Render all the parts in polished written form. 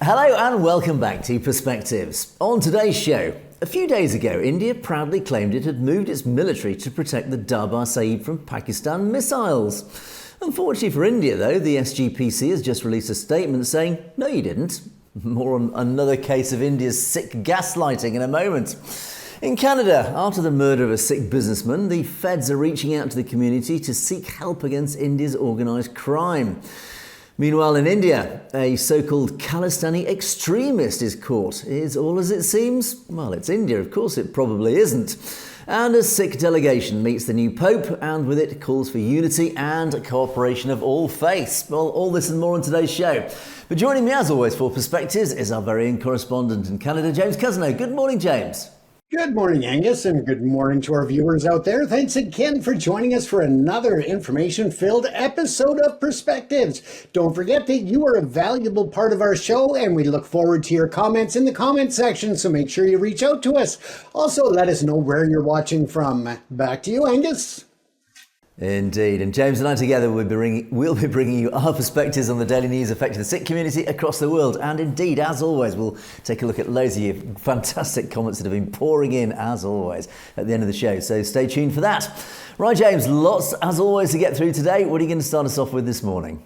Hello and welcome back to Perspectives. On today's show, a few days ago, India proudly claimed it had moved its military to protect the Darbar Sahib from Pakistan missiles. Unfortunately for India, though, the SGPC has just released a statement saying, no, you didn't. More on another case of India's Sikh gaslighting in a moment. In Canada, after the murder of a Sikh businessman, the feds are reaching out to the community to seek help against India's organised crime. Meanwhile, in India, a so-called Khalistani extremist is caught. Is all as it seems? Well, it's India, of course it probably isn't. And a Sikh delegation meets the new Pope, and with it calls for unity and cooperation of all faiths. Well, all this and more on today's show. But joining me, as always, for Perspectives is our very own correspondent in Canada, James Cousineau. Good morning, James. Good morning, Angus, and good morning to our viewers out there. Thanks again for joining us for another information-filled episode of Perspectives. Don't forget that you are a valuable part of our show, and we look forward to your comments in the comment section, so make sure you reach out to us. Also, let us know where you're watching from. Back to you, Angus. Indeed, and James and I together we'll be bringing you our perspectives on the daily news affecting the Sikh community across the world. And indeed, as always, we'll take a look at loads of your fantastic comments that have been pouring in, as always, at the end of the show. So stay tuned for that. Right, James, lots, as always, to get through today. What are you going to start us off with this morning?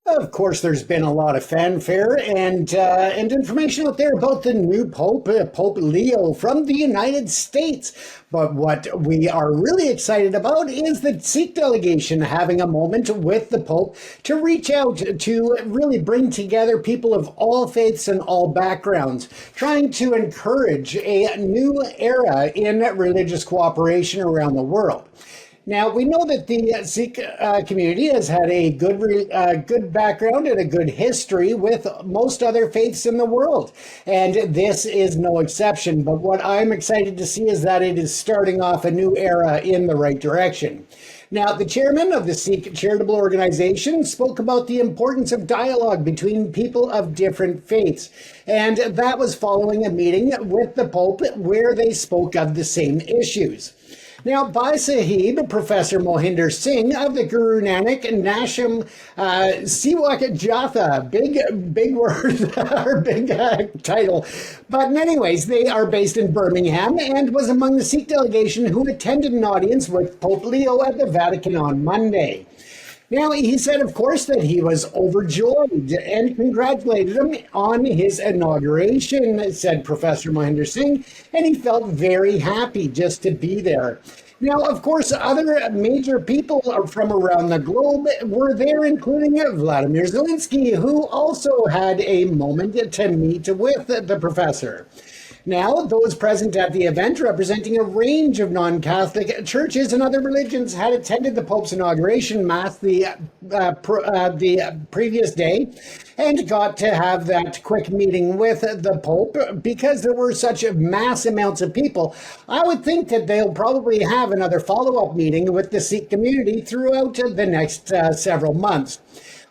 Of course, there's been a lot of fanfare and information out there about the new Pope, Pope Leo from the United States. But what we are really excited about is the Sikh delegation having a moment with the Pope to reach out to really bring together people of all faiths and all backgrounds, trying to encourage a new era in religious cooperation around the world. Now, we know that the Sikh community has had a good background and a good history with most other faiths in the world, and this is no exception. But what I'm excited to see is that it is starting off a new era in the right direction. Now, the chairman of the Sikh charitable organization spoke about the importance of dialogue between people of different faiths, and that was following a meeting with the Pope where they spoke of the same issues. Now, Darbar Sahib, Professor Mohinder Singh of the Guru Nanak Nasham Sewak Jatha, big word, or big title. But anyways, they are based in Birmingham and was among the Sikh delegation who attended an audience with Pope Leo at the Vatican on Monday. Now, he said, of course, that he was overjoyed and congratulated him on his inauguration, said Professor Mohinder Singh, and he felt very happy just to be there. Now, of course, other major people from around the globe were there, including Vladimir Zelensky, who also had a moment to meet with the professor. Now, those present at the event, representing a range of non-Catholic churches and other religions, had attended the Pope's inauguration mass the previous day and got to have that quick meeting with the Pope. Because there were such mass amounts of people, I would think that they'll probably have another follow-up meeting with the Sikh community throughout the next several months.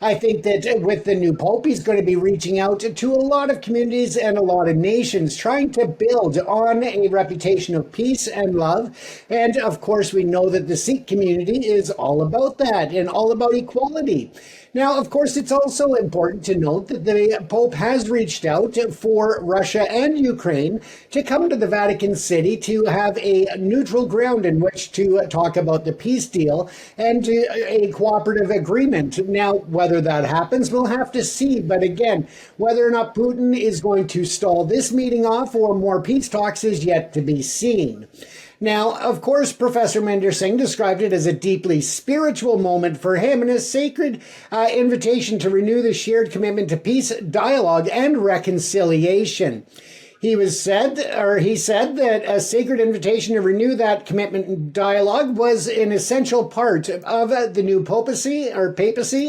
I think that with the new Pope, he's going to be reaching out to a lot of communities and a lot of nations, trying to build on a reputation of peace and love. And of course, we know that the Sikh community is all about that and all about equality. Now, of course, it's also important to note that the Pope has reached out for Russia and Ukraine to come to the Vatican City to have a neutral ground in which to talk about the peace deal and a cooperative agreement. Now, whether that happens, we'll have to see. But again, whether or not Putin is going to stall this meeting off or more peace talks is yet to be seen. Now, of course, Professor Mohinder Singh described it as a deeply spiritual moment for him and a sacred invitation to renew the shared commitment to peace, dialogue, and reconciliation. He said that a sacred invitation to renew that commitment and dialogue was an essential part of the new papacy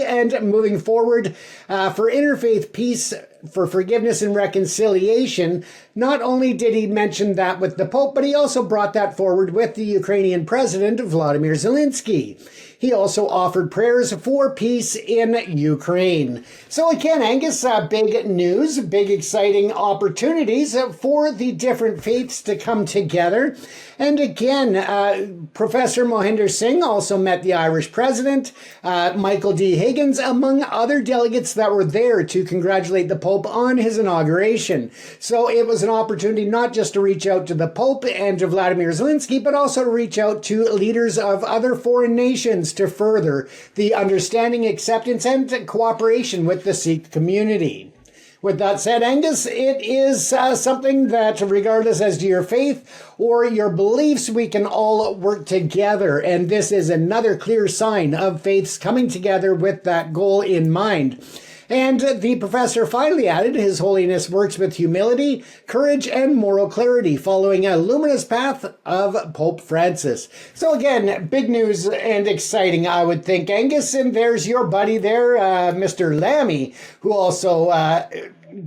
and moving forward for interfaith peace, for forgiveness and reconciliation. Not only did he mention that with the Pope, but he also brought that forward with the Ukrainian President, Vladimir Zelensky. He also offered prayers for peace in Ukraine. So again, Angus, big news, big exciting opportunities for the different faiths to come together. And again, Professor Mohinder Singh also met the Irish president, Michael D. Higgins, among other delegates that were there to congratulate the Pope on his inauguration. So it was an opportunity not just to reach out to the Pope and to Vladimir Zelensky, but also to reach out to leaders of other foreign nations to further the understanding, acceptance, and cooperation with the Sikh community. With that said, Angus, it is something that, regardless as to your faith or your beliefs, we can all work together. And this is another clear sign of faiths coming together with that goal in mind. And the professor finally added, His Holiness works with humility, courage, and moral clarity, following a luminous path of Pope Francis. So again, big news and exciting, I would think, Angus. And there's your buddy there, Mr. Lammy, who also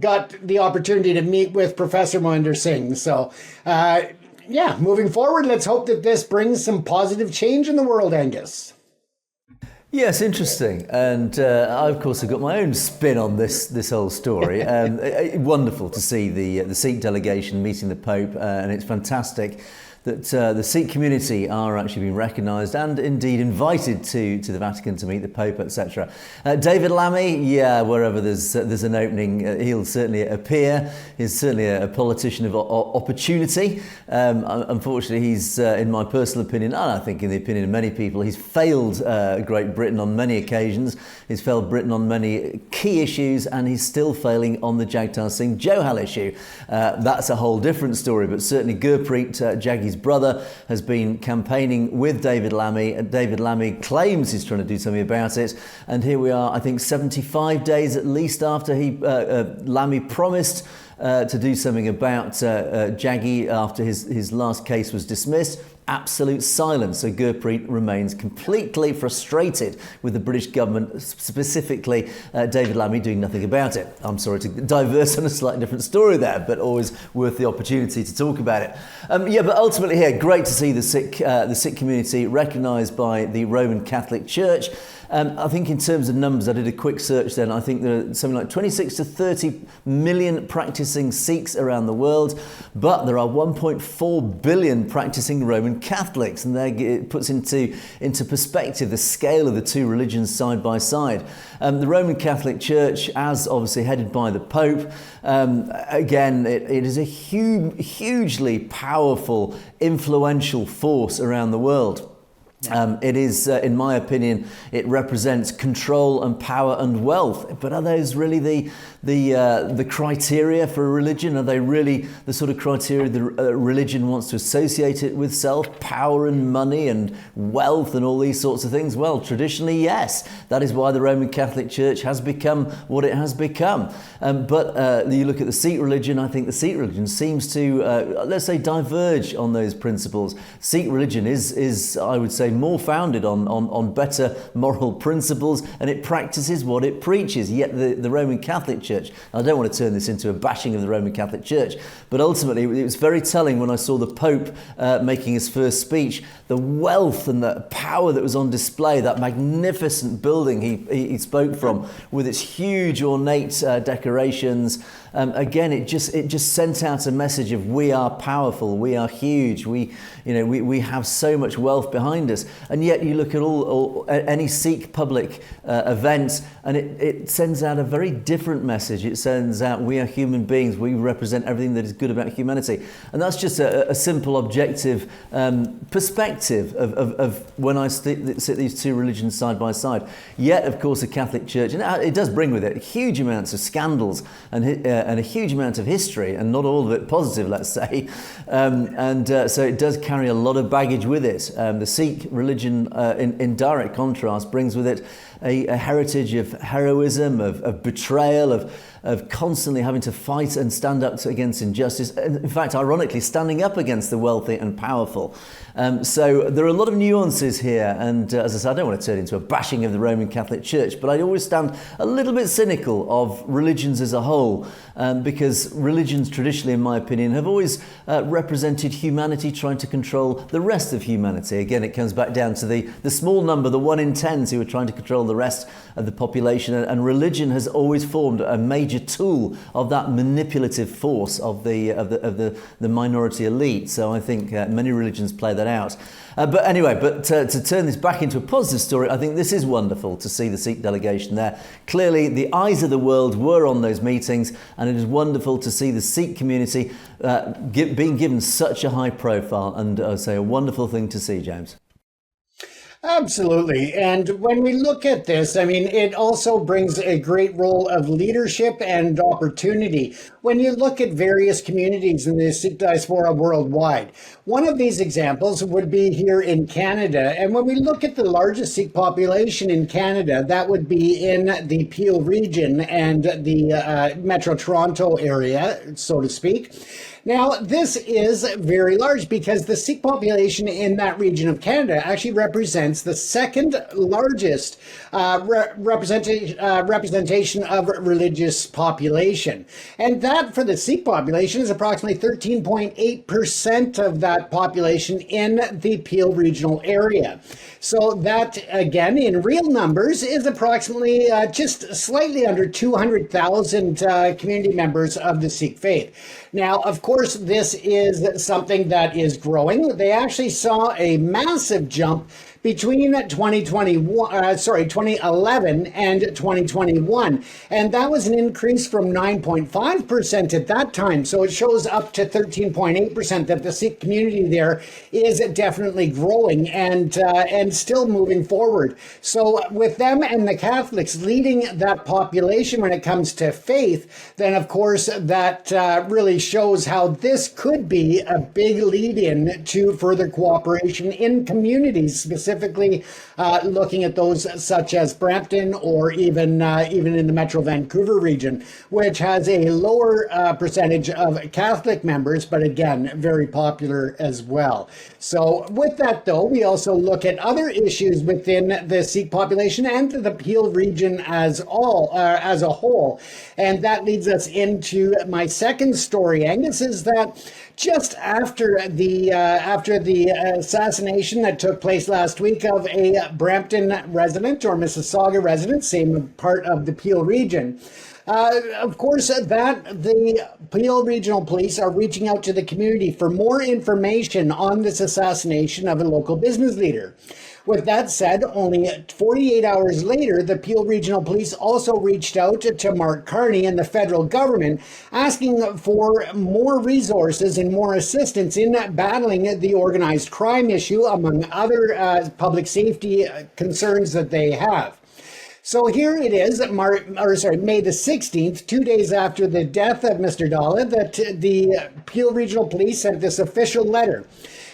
got the opportunity to meet with Professor Mohinder Singh. So, yeah, moving forward, let's hope that this brings some positive change in the world, Angus. Yes, interesting. And I, of course, have got my own spin on this whole story. Wonderful to see the Sikh delegation meeting the Pope, and it's fantastic that the Sikh community are actually being recognised and indeed invited to the Vatican to meet the Pope, etc. David Lammy, yeah, wherever there's an opening, he'll certainly appear. He's certainly a politician of opportunity. Unfortunately, he's, in my personal opinion, and I think in the opinion of many people, he's failed Great Britain on many occasions. He's failed Britain on many key issues, and he's still failing on the Jagtar Singh Johal issue. That's a whole different story, but certainly Gurpreet, Jaggi's brother, has been campaigning with David Lammy. David Lammy claims he's trying to do something about it, and here we are, I think 75 days at least after Lammy promised to do something about Jaggi after his last case was dismissed. Absolute silence. So Gurpreet remains completely frustrated with the British government, specifically David Lammy doing nothing about it. I'm sorry to diverse on a slightly different story there, but always worth the opportunity to talk about it. Yeah, but ultimately here, great to see the Sikh community recognised by the Roman Catholic Church. I think in terms of numbers, I did a quick search then. I think there are something like 26 to 30 million practicing Sikhs around the world, but there are 1.4 billion practicing Roman Catholics, and it puts into perspective the scale of the two religions side by side. The Roman Catholic Church, as obviously headed by the Pope, again, it is a hugely powerful, influential force around the world. It is, in my opinion, it represents control and power and wealth. But are those really the criteria for a religion? Are they really the sort of criteria the religion wants to associate it with self? Power and money and wealth and all these sorts of things? Well, traditionally, yes. That is why the Roman Catholic Church has become what it has become. But you look at the Sikh religion, I think the Sikh religion seems to, let's say, diverge on those principles. Sikh religion is I would say, more founded on better moral principles, and it practices what it preaches. Yet the Roman Catholic Church, I don't want to turn this into a bashing of the Roman Catholic Church, but ultimately it was very telling when I saw the Pope making his first speech, the wealth and the power that was on display, that magnificent building he spoke from with its huge ornate decorations. Again, it just sent out a message of we are powerful, we are huge, we have so much wealth behind us. And yet you look at any Sikh public event, and it sends out a very different message. It sends out we are human beings, we represent everything that is good about humanity. And that's just a simple objective perspective of when I sit these two religions side by side. Yet, of course, the Catholic Church, and it does bring with it huge amounts of scandals and a huge amount of history, and not all of it positive, let's say. So it does carry a lot of baggage with it. The Sikh religion, in direct contrast, brings with it a heritage of heroism, of betrayal, of constantly having to fight and stand up against injustice. In fact, ironically, standing up against the wealthy and powerful. So there are a lot of nuances here. And as I said, I don't want to turn into a bashing of the Roman Catholic Church, but I always stand a little bit cynical of religions as a whole, because religions traditionally, in my opinion, have always represented humanity trying to control the rest of humanity. Again, it comes back down to the small number, the 1 in 10s who are trying to control the rest of the population. And religion has always formed a major tool of that manipulative force of the minority elite. So I think many religions play that out. But anyway, to turn this back into a positive story, I think this is wonderful to see the Sikh delegation there. Clearly, the eyes of the world were on those meetings, and it is wonderful to see the Sikh community being given such a high profile, and I say a wonderful thing to see, James. Absolutely. And when we look at this, I mean, it also brings a great role of leadership and opportunity. When you look at various communities in the Sikh diaspora worldwide, one of these examples would be here in Canada. And when we look at the largest Sikh population in Canada, that would be in the Peel region and the Metro Toronto area, so to speak. Now, this is very large because the Sikh population in that region of Canada actually represents the second largest representation of religious population. And that for the Sikh population is approximately 13.8% of that population in the Peel regional area. So that, again, in real numbers, is approximately just slightly under 200,000 community members of the Sikh faith. Now, of course, this is something that is growing. They actually saw a massive jump between 2011 and 2021. And that was an increase from 9.5% at that time. So it shows up to 13.8% that the Sikh community there is definitely growing and still moving forward. So with them and the Catholics leading that population when it comes to faith, then of course that really shows how this could be a big lead-in to further cooperation in communities, specifically looking at those such as Brampton or even in the Metro Vancouver region, which has a lower percentage of Catholic members, but again, very popular as well. So with that though, we also look at other issues within the Sikh population and the Peel region as a whole. And that leads us into my second story, Angus, is that just after the assassination that took place last week of a Brampton resident or Mississauga resident, same part of the Peel region, of course, that the Peel Regional Police are reaching out to the community for more information on this assassination of a local business leader. With that said, only 48 hours later, the Peel Regional Police also reached out to Mark Carney and the federal government, asking for more resources and more assistance in battling the organized crime issue, among other public safety concerns that they have. So here it is, May the 16th, 2 days after the death of Mr. Dalla, that the Peel Regional Police sent this official letter.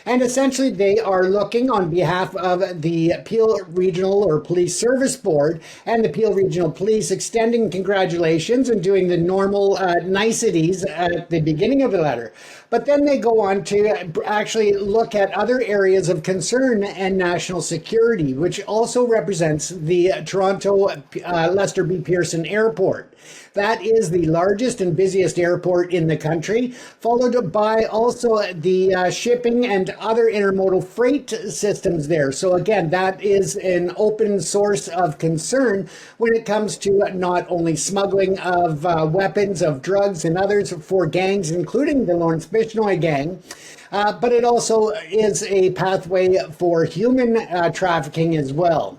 And essentially, they are looking on behalf of the Peel Regional or Police Service Board and the Peel Regional Police, extending congratulations and doing the normal niceties at the beginning of the letter. But then they go on to actually look at other areas of concern and national security, which also represents the Toronto Lester B. Pearson Airport. That is the largest and busiest airport in the country, followed by also the shipping and other intermodal freight systems there. So again, that is an open source of concern when it comes to not only smuggling of weapons, of drugs and others for gangs, including the Lawrence Bishnoi gang, but it also is a pathway for human trafficking as well.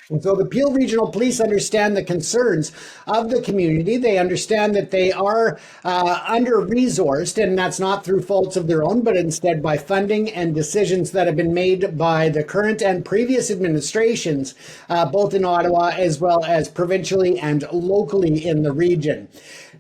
And so the Peel Regional Police understand the concerns of the community. They understand that they are under-resourced, and that's not through faults of their own, but instead by funding and decisions that have been made by the current and previous administrations, both in Ottawa as well as provincially and locally in the region.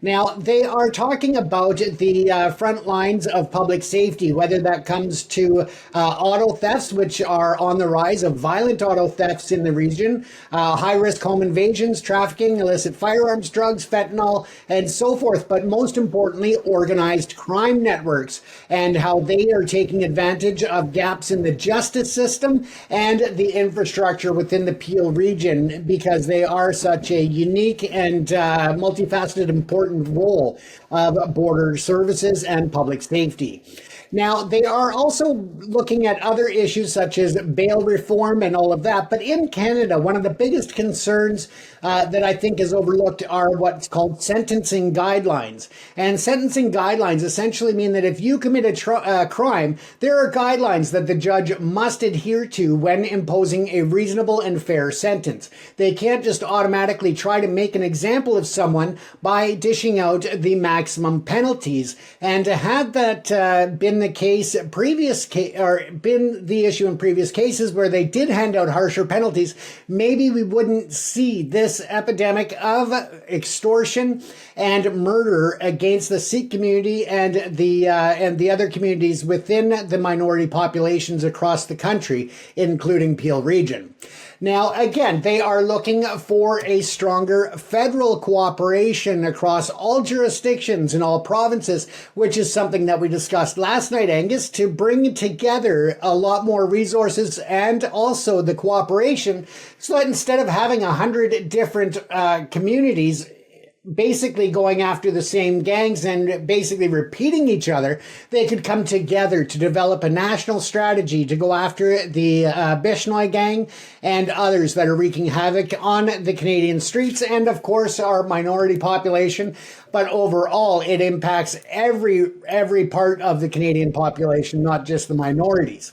Now, they are talking about the front lines of public safety, whether that comes to auto thefts, which are on the rise, of violent auto thefts in the region, high-risk home invasions, trafficking, illicit firearms, drugs, fentanyl, and so forth. But most importantly, organized crime networks and how they are taking advantage of gaps in the justice system and the infrastructure within the Peel region, because they are such a unique and multifaceted, important role of border services and public safety. Now, they are also looking at other issues such as bail reform and all of that. But in Canada, one of the biggest concerns that I think is overlooked are what's called sentencing guidelines. And sentencing guidelines essentially mean that if you commit a crime, there are guidelines that the judge must adhere to when imposing a reasonable and fair sentence. They can't just automatically try to make an example of someone by dishing out the maximum penalties. And had that been the case been the issue in previous cases where they did hand out harsher penalties, maybe we wouldn't see this epidemic of extortion and murder against the Sikh community and the other communities within the minority populations across the country, including Peel region. Now, again, they are looking for a stronger federal cooperation across all jurisdictions in all provinces, which is something that we discussed last night, Angus, to bring together a lot more resources and also the cooperation, so that instead of having 100 different communities basically going after the same gangs and basically repeating each other, they could come together to develop a national strategy to go after the Bishnoi gang and others that are wreaking havoc on the Canadian streets and, of course, our minority population. But overall, it impacts every part of the Canadian population, not just the minorities.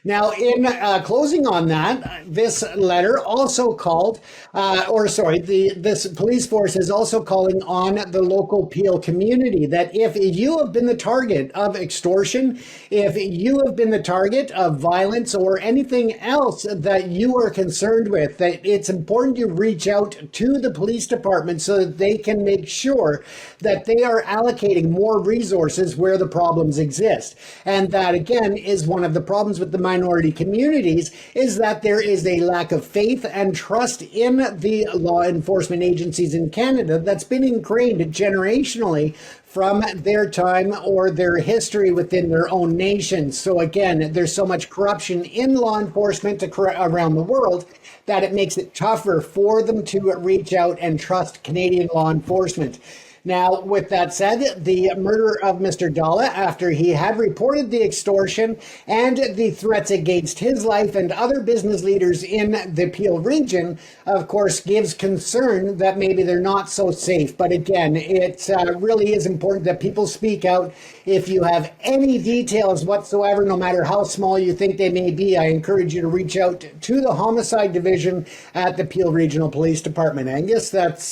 Now, in closing on that, this letter also called, this police force is also calling on the local Peel community that if you have been the target of extortion, if you have been the target of violence or anything else that you are concerned with, that it's important you reach out to the police department so that they can make sure that they are allocating more resources where the problems exist. And that, again, is one of the problems with the minority communities, is that there is a lack of faith and trust in the law enforcement agencies in Canada that's been ingrained generationally from their time or their history within their own nation. So again, there's so much corruption in law enforcement around the world that it makes it tougher for them to reach out and trust Canadian law enforcement. Now, with that said, the murder of Mr. Dalla, after he had reported the extortion and the threats against his life and other business leaders in the Peel region, of course, gives concern that maybe they're not so safe. But again, it really is important that people speak out. If you have any details whatsoever, no matter how small you think they may be, I encourage you to reach out to the Homicide Division at the Peel Regional Police Department. Angus, that's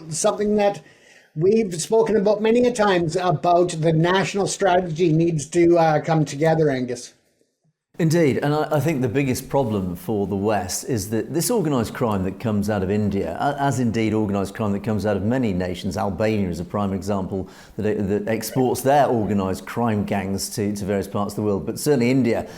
something that we've spoken about many a times, about the national strategy needs to come together, Angus. Indeed, and I think the biggest problem for the West is that this organised crime that comes out of India, as indeed organised crime that comes out of many nations, Albania is a prime example that exports their organised crime gangs to various parts of the world, but certainly India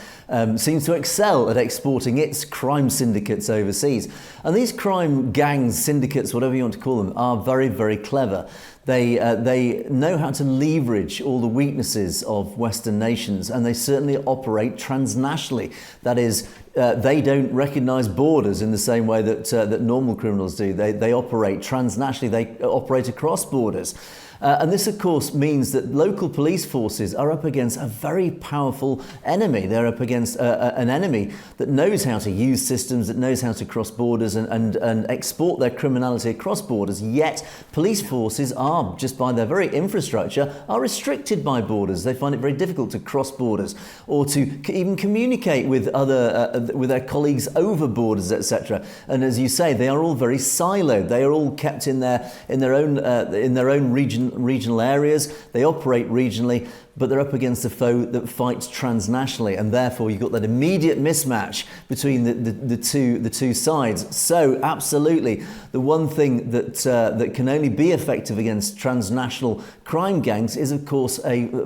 seems to excel at exporting its crime syndicates overseas. And these crime gangs, syndicates, whatever you want to call them, are very, very clever. They know how to leverage all the weaknesses of Western nations, and they certainly operate transnationally. That is, they don't recognise borders in the same way that normal criminals do. They operate transnationally. They operate across borders. And this, of course, means that local police forces are up against a very powerful enemy. They're up against an enemy that knows how to use systems, that knows how to cross borders and export their criminality across borders. Yet police forces are, just by their very infrastructure, are restricted by borders. They find it very difficult to cross borders or to even communicate with other with their colleagues over borders, etc. And as you say, they are all very siloed. They are all kept in their own regional areas. They operate regionally, but they're up against a foe that fights transnationally, and therefore you've got that immediate mismatch between the two sides. So absolutely, the one thing that can only be effective against transnational crime gangs is, of course,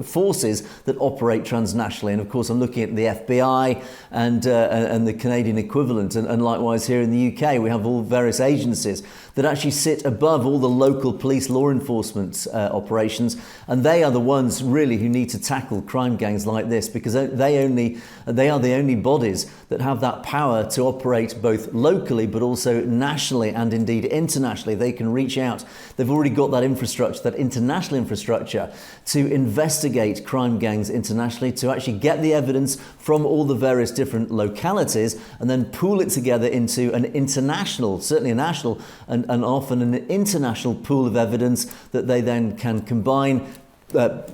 forces that operate transnationally. And of course, I'm looking at the FBI and the Canadian equivalent, and likewise here in the UK, we have all various agencies that actually sit above all the local police law enforcement operations, and they are the ones really who need to tackle crime gangs like this, because they are the only bodies that have that power to operate both locally but also nationally and indeed internationally. They can reach out. They've already got that infrastructure, that international infrastructure, to investigate crime gangs internationally, to actually get the evidence from all the various different localities and then pool it together into an international, certainly a national and often an international pool of evidence that they then can combine,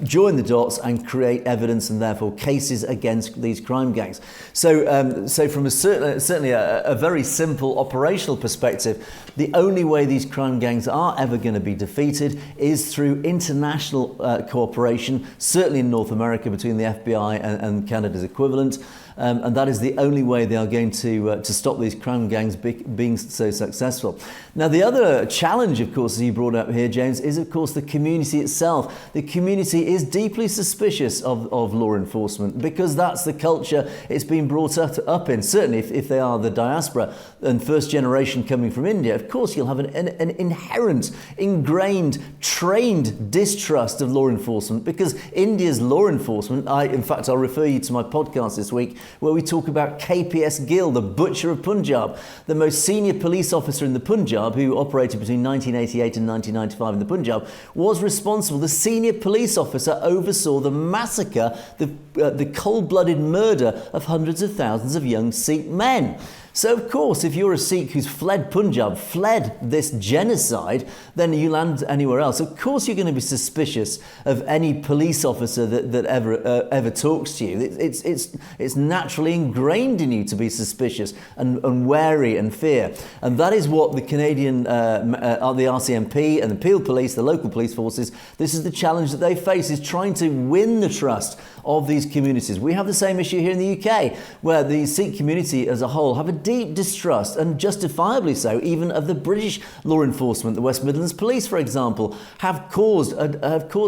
join the dots and create evidence and therefore cases against these crime gangs. So from certainly a very simple operational perspective, the only way these crime gangs are ever going to be defeated is through international cooperation, certainly in North America between the FBI and Canada's equivalent. And that is the only way they are going to stop these crime gangs being so successful. Now, the other challenge, of course, as you brought up here, James, is, of course, the community itself. The community is deeply suspicious of law enforcement because that's the culture it's been brought up in. Certainly, if they are the diaspora and first generation coming from India, of course, you'll have an inherent, ingrained, trained distrust of law enforcement, because India's law enforcement, in fact, I'll refer you to my podcast this week, where we talk about KPS Gill, the butcher of Punjab, the most senior police officer in the Punjab, who operated between 1988 and 1995 in the Punjab, was responsible. The senior police officer oversaw the massacre, the cold-blooded murder of hundreds of thousands of young Sikh men. So, of course, if you're a Sikh who's fled Punjab, fled this genocide, then you land anywhere else. Of course, you're going to be suspicious of any police officer that ever talks to you. It's naturally ingrained in you to be suspicious and wary and fear. And that is what the Canadian, the RCMP and the Peel Police, the local police forces, this is the challenge that they face, is trying to win the trust of these communities. We have the same issue here in the UK, where the Sikh community as a whole have a deep distrust, and justifiably so, even of the British law enforcement. The West Midlands Police, for example, have caused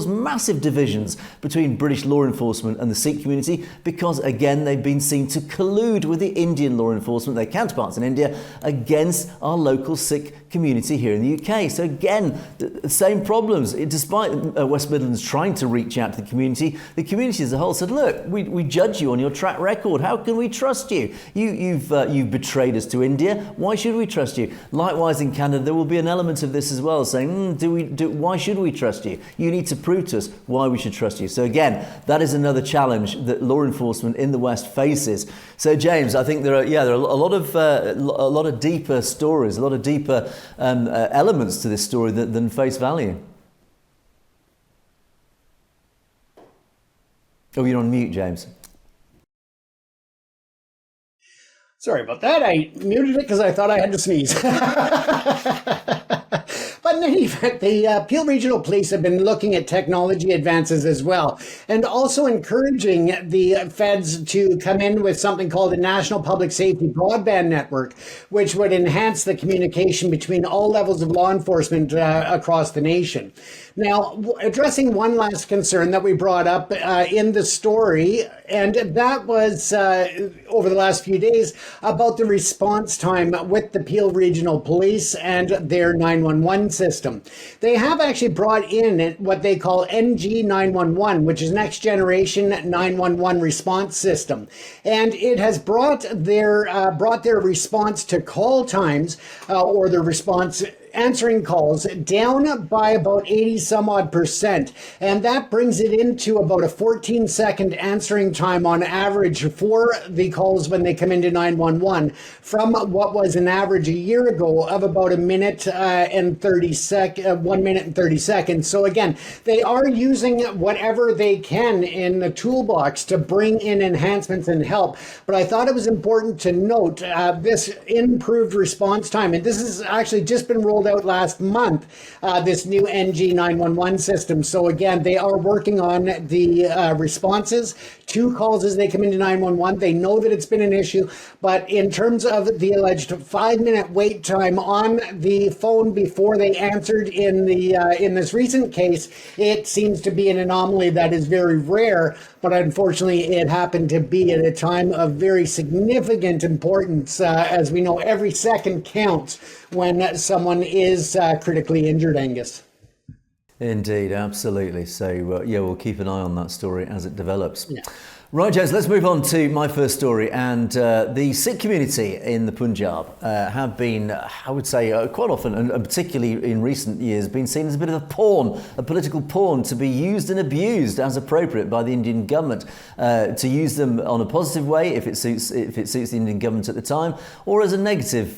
massive divisions between British law enforcement and the Sikh community, because again they've been seen to collude with the Indian law enforcement, their counterparts in India, against our local Sikh community here in the UK. So again, the same problems. Despite West Midlands trying to reach out to the community as a whole said, look, we judge you on your track record. How can we trust you? You've betrayed us to India. Why should we trust you? Likewise, in Canada, there will be an element of this as well, saying, why should we trust you? You need to prove to us why we should trust you. So again, that is another challenge that law enforcement in the West faces. So James, I think there are a lot of deeper stories, a lot of deeper elements to this story than face value. Oh, you're on mute, James. Sorry about that. I muted it because I thought I had to sneeze. But in any event, the Peel Regional Police have been looking at technology advances as well, and also encouraging the feds to come in with something called a National Public Safety Broadband Network, which would enhance the communication between all levels of law enforcement across the nation. Now, addressing one last concern that we brought up in the story, and that was over the last few days, about the response time with the Peel Regional Police and their 911 system. They have actually brought in what they call NG 911, which is Next Generation 911 Response System, and it has brought their response to call times or their response answering calls down by about 80 some odd percent. And that brings it into about a 14-second answering time on average for the calls when they come into 911 from what was an average a year ago of about 1 minute and 30 seconds. So again, they are using whatever they can in the toolbox to bring in enhancements and help. But I thought it was important to note this improved response time. And this has actually just been rolled out last month, this new NG 911 system. So again, they are working on the responses to calls as they come into 911. They know that it's been an issue, but in terms of the alleged 5-minute wait time on the phone before they answered in this recent case, it seems to be an anomaly that is very rare, but unfortunately it happened to be at a time of very significant importance. As we know, every second counts when someone is critically injured, Angus. Indeed, absolutely. So, yeah, we'll keep an eye on that story as it develops. Yeah. Right, Jez, let's move on to my first story. And the Sikh community in the Punjab have been, I would say, quite often, and particularly in recent years, been seen as a bit of a pawn, a political pawn, to be used and abused as appropriate by the Indian government, to use them on a positive way if it suits the Indian government at the time, or as a negative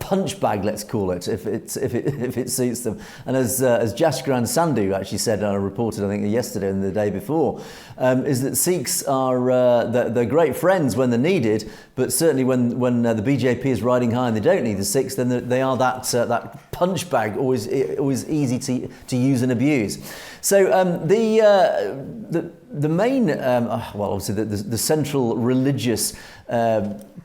punch bag, let's call it, if it suits them. And as Jaskran Sandhu actually said, I reported, I think yesterday and the day before, is that Sikhs are they're great friends when they're needed, but certainly when the BJP is riding high and they don't need the Sikhs, then they are that punch bag, always easy to use and abuse. So the main, well, obviously the central religious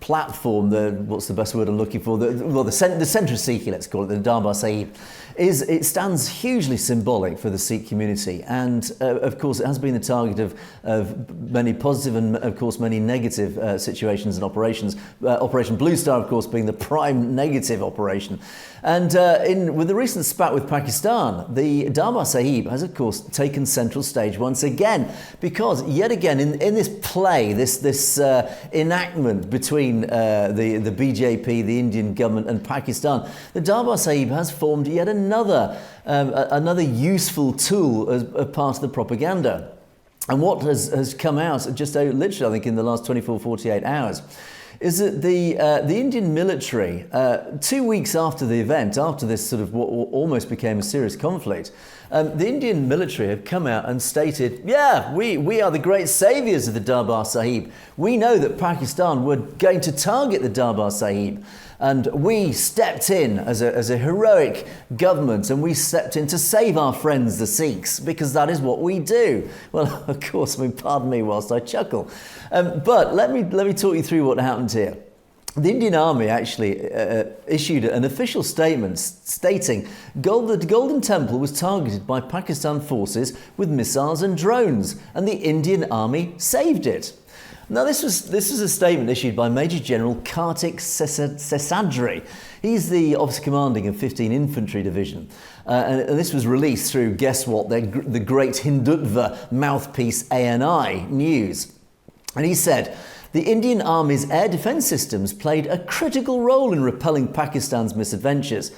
platform, what's the best word I'm looking for? The centre of Sikh, let's call it, the Darbar Sahib, it stands hugely symbolic for the Sikh community, and of course it has been the target of many positive and of course many negative situations and operations. Operation Blue Star, of course, being the prime negative operation. And with the recent spat with Pakistan, the Darbar Sahib has of course taken central stage once again, because yet again in this play, this enactment between the BJP, the Indian government and Pakistan, the Darbar Sahib has formed yet another useful tool as a part of the propaganda. And what has come out just literally, I think, in the last 24, 48 hours, is that the Indian military, 2 weeks after the event, after this sort of what almost became a serious conflict, the Indian military have come out and stated, yeah, we are the great saviours of the Darbar Sahib. We know that Pakistan were going to target the Darbar Sahib, and we stepped in as a heroic government, and we stepped in to save our friends, the Sikhs, because that is what we do. Well, of course, I mean, pardon me whilst I chuckle. But let me talk you through what happened here. The Indian Army actually issued an official statement stating the Golden Temple was targeted by Pakistan forces with missiles and drones, and the Indian Army saved it. Now, this was a statement issued by Major General Kartik Seshadri. He's the officer commanding of 15 Infantry Division. And this was released through, guess what, the great Hindutva mouthpiece ANI News. And he said, the Indian Army's air defence systems played a critical role in repelling Pakistan's misadventures.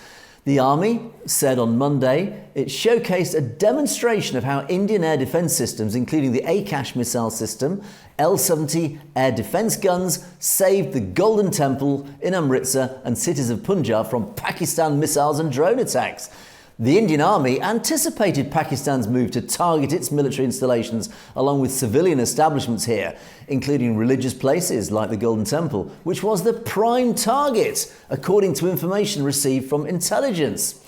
The Army said on Monday it showcased a demonstration of how Indian air defence systems, including the Akash missile system, L-70 air defence guns, saved the Golden Temple in Amritsar and cities of Punjab from Pakistan missiles and drone attacks. The Indian Army anticipated Pakistan's move to target its military installations along with civilian establishments here, including religious places like the Golden Temple, which was the prime target, according to information received from intelligence.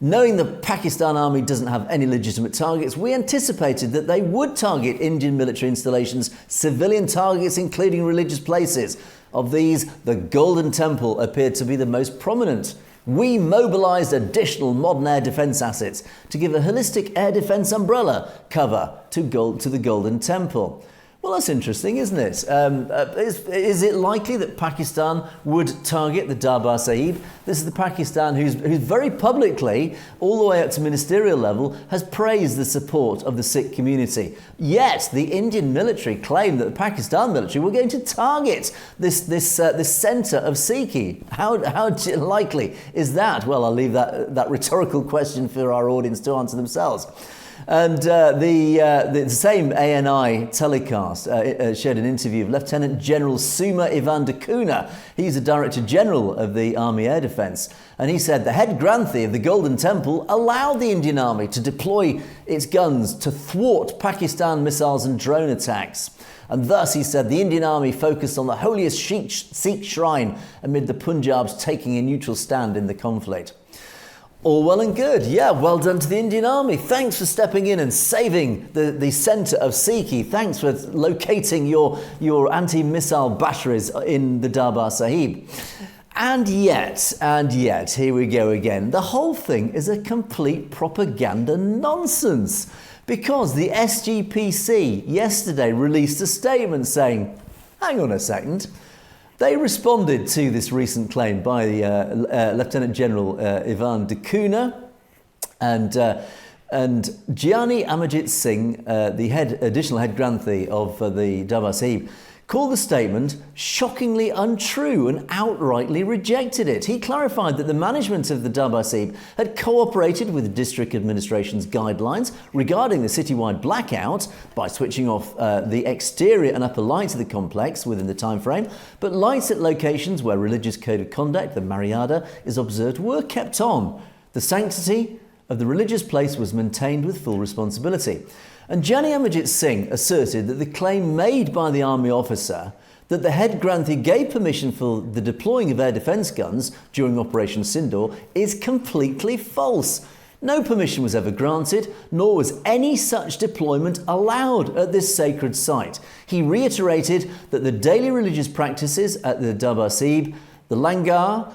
Knowing the Pakistan Army doesn't have any legitimate targets, we anticipated that they would target Indian military installations, civilian targets, including religious places. Of these, the Golden Temple appeared to be the most prominent. We mobilised additional modern air defence assets to give a holistic air defence umbrella cover to the Golden Temple. Well, that's interesting, isn't it? Is it likely that Pakistan would target the Darbar Sahib? This is the Pakistan who's very publicly, all the way up to ministerial level, has praised the support of the Sikh community. Yet the Indian military claimed that the Pakistan military were going to target this centre of Sikhi. How likely is that? Well, I'll leave that rhetorical question for our audience to answer themselves. And the same ANI telecast shared an interview of Lieutenant General Suma Ivan Dakuna. He's the Director General of the Army Air Defence. And he said the head Granthi of the Golden Temple allowed the Indian Army to deploy its guns to thwart Pakistan missiles and drone attacks. And thus, he said, the Indian Army focused on the holiest Sikh shrine amid the Punjab's taking a neutral stand in the conflict. All well and good. Yeah, well done to the Indian Army. Thanks for stepping in and saving the centre of Sikhi. Thanks for locating your anti-missile batteries in the Darbar Sahib. And yet, here we go again. The whole thing is a complete propaganda nonsense, because the SGPC yesterday released a statement saying, hang on a second, they responded to this recent claim by Lieutenant General Ivan Dakuna and Gianni Amarjit Singh, the additional head Granthi of the Darbar Sahib, called the statement shockingly untrue and outrightly rejected it. He clarified that the management of the Darbar Sahib had cooperated with the district administration's guidelines regarding the citywide blackout by switching off the exterior and upper lights of the complex within the time frame, but lights at locations where religious code of conduct, the Maryada, is observed were kept on. The sanctity of the religious place was maintained with full responsibility. And Gianni Amarjit Singh asserted that the claim made by the army officer that the head Granthi gave permission for the deploying of air defence guns during Operation Sindoor is completely false. No permission was ever granted, nor was any such deployment allowed at this sacred site. He reiterated that the daily religious practices at the Darbar Sahib, the Langar,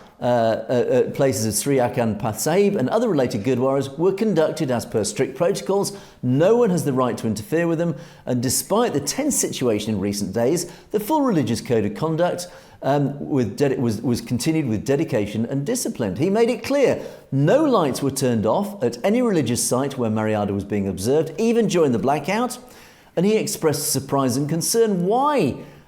places of Sri Akhand Path Sahib and other related Gurdwaras were conducted as per strict protocols. No one has the right to interfere with them, and despite the tense situation in recent days, the full religious code of conduct was continued with dedication and discipline. He made it clear no lights were turned off at any religious site where Maryada was being observed, even during the blackout, and he expressed surprise and concern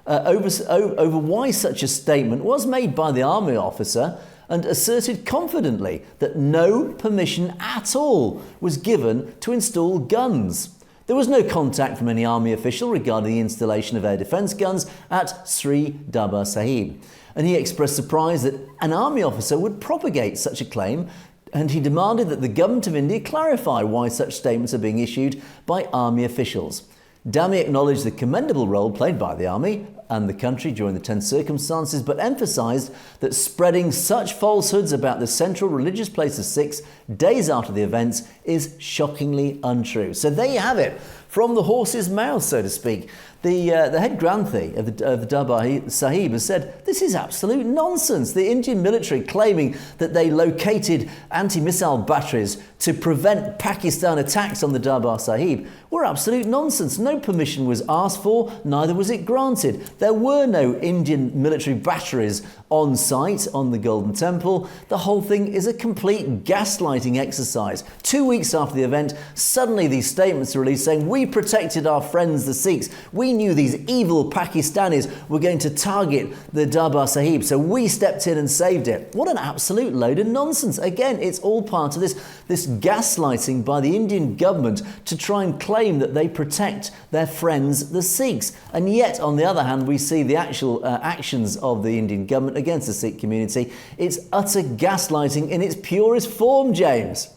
over why such a statement was made by the army officer, and asserted confidently that no permission at all was given to install guns. There was no contact from any army official regarding the installation of air defence guns at Sri Darbar Sahib, and he expressed surprise that an army officer would propagate such a claim, and he demanded that the government of India clarify why such statements are being issued by army officials. Dami acknowledged the commendable role played by the army and the country during the tense circumstances, but emphasised that spreading such falsehoods about the central religious place of Sikhs days after the events is shockingly untrue. So there you have it, from the horse's mouth, so to speak. The head Granthi of the Darbar Sahib has said this is absolute nonsense. The Indian military claiming that they located anti-missile batteries to prevent Pakistan attacks on the Darbar Sahib were absolute nonsense. No permission was asked for, neither was it granted. There were no Indian military batteries on site on the Golden Temple. The whole thing is a complete gaslighting exercise. 2 weeks after the event, suddenly these statements are released saying we protected our friends the Sikhs. We knew these evil Pakistanis were going to target the Darbar Sahib, so we stepped in and saved it. What an absolute load of nonsense. Again, it's all part of this gaslighting by the Indian government to try and claim that they protect their friends the Sikhs. And yet, on the other hand, we see the actual actions of the Indian government against the Sikh community. It's utter gaslighting in its purest form, James.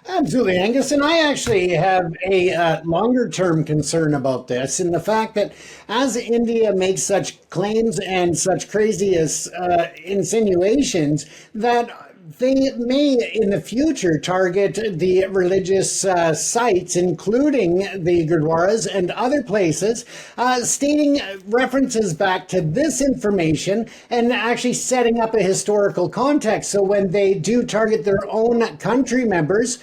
Absolutely, Angus. And I actually have a longer-term concern about this, and the fact that as India makes such claims and such crazy insinuations, that they may in the future target the religious sites, including the Gurdwaras and other places, stating references back to this information and actually setting up a historical context. So when they do target their own country members,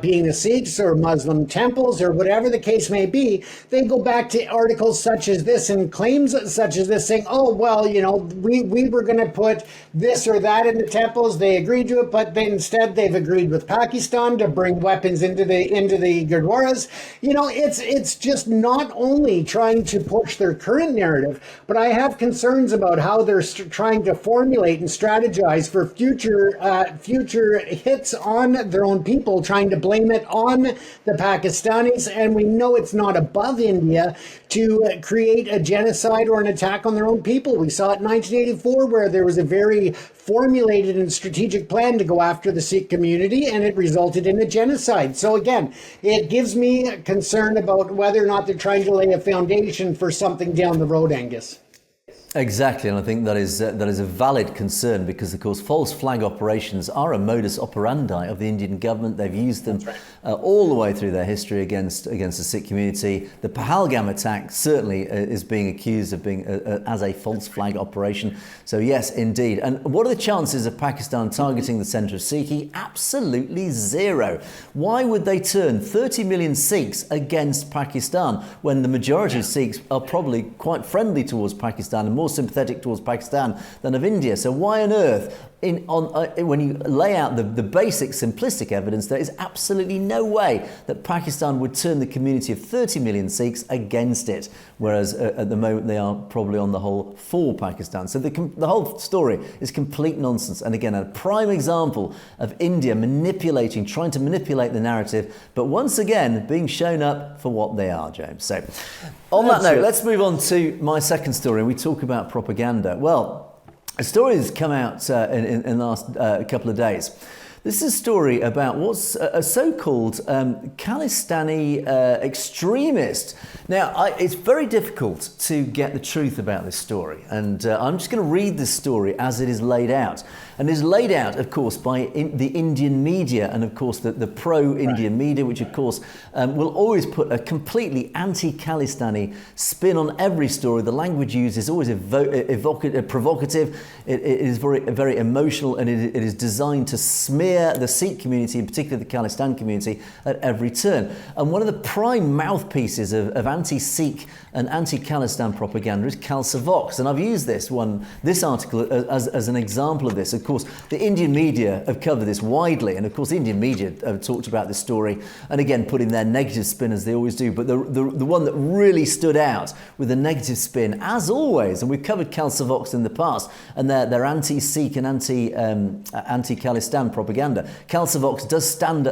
being the Sikhs or Muslim temples or whatever the case may be, they go back to articles such as this and claims such as this saying, oh, well, we were going to put this or that in the temples. They agreed to it, but instead they've agreed with Pakistan to bring weapons into the Gurdwaras. It's just not only trying to push their current narrative, but I have concerns about how they're trying to formulate and strategize for future hits on their own people, trying to blame it on the Pakistanis. And we know it's not above India to create a genocide or an attack on their own people. We saw it in 1984, where there was a very formulated and strategic plan to go after the Sikh community, and it resulted in a genocide. So again, it gives me concern about whether or not they're trying to lay a foundation for something down the road, Angus. Exactly, and I think that is a valid concern because, of course, false flag operations are a modus operandi of the Indian government. They've used them all the way through their history against the Sikh community. The Pahalgam attack certainly is being accused of being as a false flag operation. So yes, indeed. And what are the chances of Pakistan targeting the centre of Sikhi? Absolutely zero. Why would they turn 30 million Sikhs against Pakistan when the majority of Sikhs are probably quite friendly towards Pakistan and more sympathetic towards Pakistan than of India? So why on earth, when you lay out the basic simplistic evidence, there is absolutely no way that Pakistan would turn the community of 30 million Sikhs against it, whereas at the moment they are probably on the whole for Pakistan. So the whole story is complete nonsense. And again, a prime example of India trying to manipulate the narrative, but once again being shown up for what they are, James. So on that note, let's move on to my second story. We talk about propaganda. Well, a story has come out in the last couple of days. This is a story about what's a so-called Khalistani extremist. Now, it's very difficult to get the truth about this story, and I'm just going to read this story as it is laid out. And it is laid out, of course, by the Indian media and, of course, the pro-Indian media, which, of course, will always put a completely anti-Khalistani spin on every story. The language used is always evocative, provocative. It is very, very emotional, and it is designed to smear the Sikh community, in particular the Khalistan community, at every turn. And one of the prime mouthpieces of anti-Sikh and anti-Khalistan propaganda is Khalsa Vox. And I've used this article as an example of this. Of course, the Indian media have covered this widely, and of course, the Indian media have talked about this story, and again, put in their negative spin as they always do. But the one that really stood out with a negative spin, as always, and we've covered Khalsa Vox in the past, and their anti-Sikh and anti-Khalistan propaganda. Khalsa Vox does stand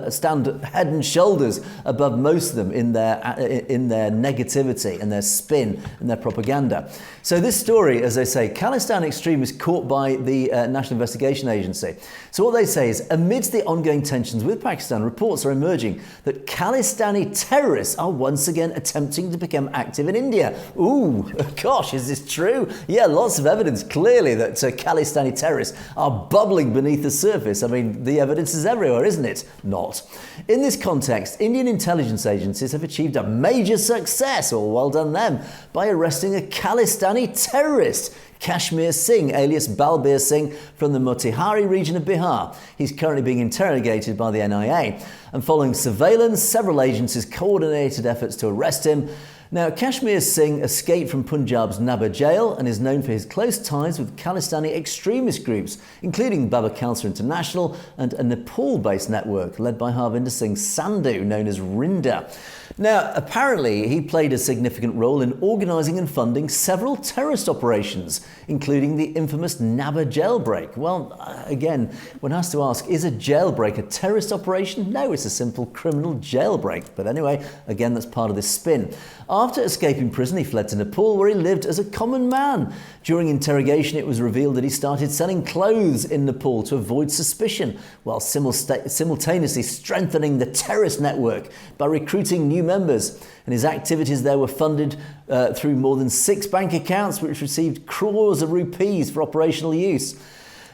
head and shoulders above most of them in their negativity and their spin and their propaganda. So this story, as they say, Khalistan extremists caught by the National Investigation Agency. So what they say is, amidst the ongoing tensions with Pakistan, reports are emerging that Khalistani terrorists are once again attempting to become active in India. Ooh, gosh, is this true? Yeah, lots of evidence clearly that Khalistani terrorists are bubbling beneath the surface. I mean, the evidence is everywhere, isn't it? Not. In this context, Indian intelligence agencies have achieved a major success, or well done them, by arresting a Khalistani terrorist, Kashmir Singh, alias Balbir Singh, from the Motihari region of Bihar. He's currently being interrogated by the NIA. And following surveillance, several agencies coordinated efforts to arrest him. Now, Kashmir Singh escaped from Punjab's Nabha jail and is known for his close ties with Khalistani extremist groups, including Baba Khalsa International and a Nepal-based network led by Harvinder Singh Sandhu, known as Rinda. Now, apparently, he played a significant role in organising and funding several terrorist operations, including the infamous Nabha jailbreak. Well, again, one has to ask, is a jailbreak a terrorist operation? No, it's a simple criminal jailbreak. But anyway, again, that's part of this spin. After escaping prison, he fled to Nepal, where he lived as a common man. During interrogation, it was revealed that he started selling clothes in Nepal to avoid suspicion, while simultaneously strengthening the terrorist network by recruiting new members. And his activities there were funded through more than 6 bank accounts, which received crores of rupees for operational use.